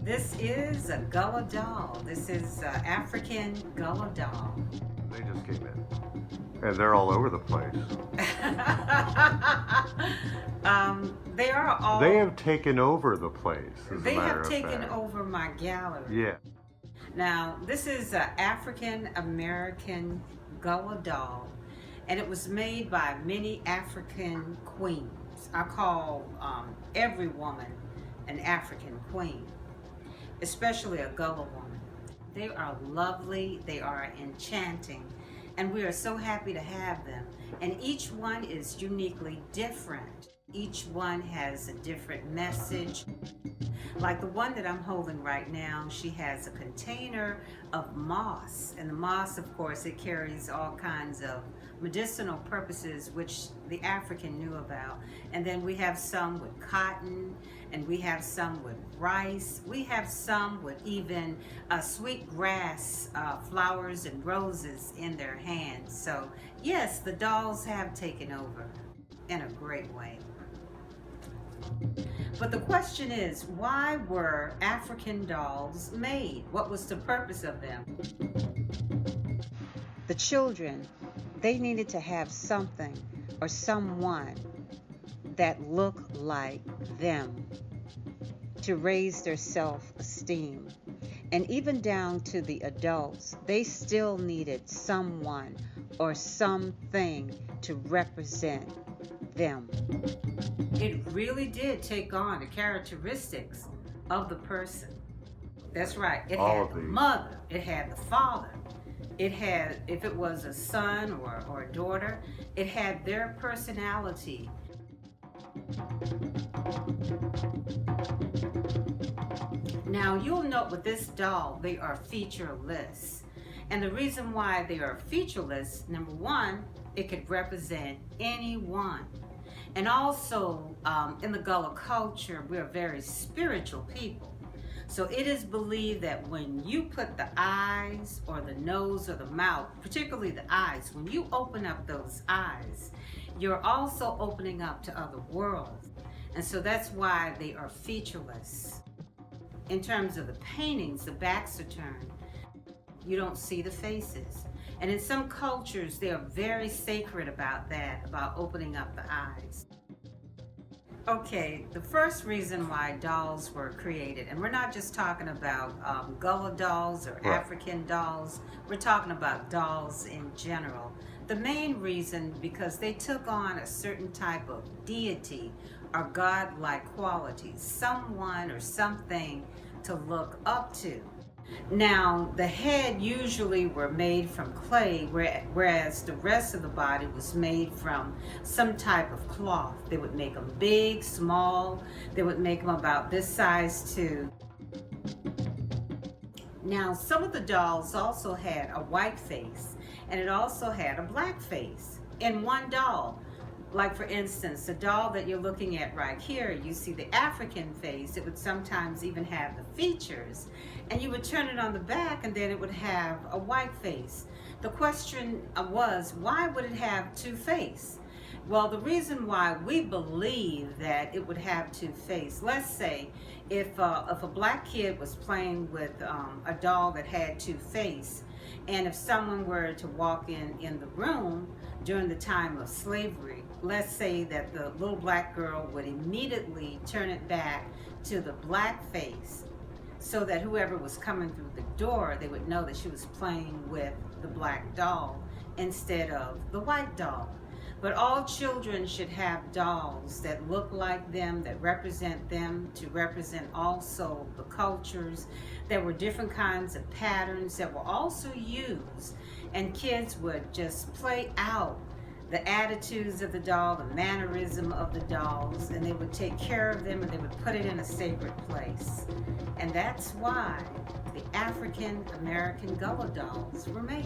This is a Gullah doll. This is African Gullah doll. They just came in. And they're all over the place. They are all... They have taken over the place, as They a matter have of taken fact. over my gallery. Yeah. Now, this is an African-American Gullah doll, and it was made by many African queens. I call every woman an African queen, especially a Gullah woman. They are lovely, they are enchanting, and we are so happy to have them. And each one is uniquely different. Each one has a different message. Like the one that I'm holding right now, she has a container of moss. And the moss, of course, it carries all kinds of medicinal purposes, which the African knew about. And then we have some with cotton, and we have some with rice. We have some with even sweet grass, flowers and roses in their hands. So yes, the dolls have taken over in a great way. But the question is, why were African dolls made? What was the purpose of them? The children, they needed to have something or someone that looked like them to raise their self-esteem. And even down to the adults, they still needed someone or something to represent them. It really did take on the characteristics of the person. That's right. It had the mother, it had the father, it had, if it was a son or a daughter, it had their personality. Now you'll note with this doll, they are featureless. And the reason why they are featureless, number one, it could represent anyone. And also, in the Gullah culture, we're very spiritual people. So it is believed that when you put the eyes or the nose or the mouth, particularly the eyes, when you open up those eyes, you're also opening up to other worlds. And so that's why they are featureless. In terms of the paintings, the backs are turned. You don't see the faces. And in some cultures, they are very sacred about that, about opening up the eyes. Okay, the first reason why dolls were created, and we're not just talking about Gullah dolls or African dolls, we're talking about dolls in general. The main reason, because they took on a certain type of deity or godlike qualities, someone or something to look up to. Now, the head usually were made from clay, whereas the rest of the body was made from some type of cloth. They would make them big, small. They would make them about this size too. Now, some of the dolls also had a white face, and it also had a black face in one doll. Like for instance, the doll that you're looking at right here, you see the African face. It would sometimes even have the features, and you would turn it on the back and then it would have a white face. The question was, why would it have two faces? Well, the reason why we believe that it would have two faces, let's say if a black kid was playing with a doll that had two faces, and if someone were to walk in the room during the time of slavery, let's say that the little black girl would immediately turn it back to the black face, so that whoever was coming through the door, they would know that she was playing with the black doll instead of the white doll. But all children should have dolls that look like them, that represent them, to represent also the cultures. There were different kinds of patterns that were also used, and kids would just play out the attitudes of the doll, the mannerism of the dolls, and they would take care of them and they would put it in a sacred place. And that's why the African American Gullah dolls were made.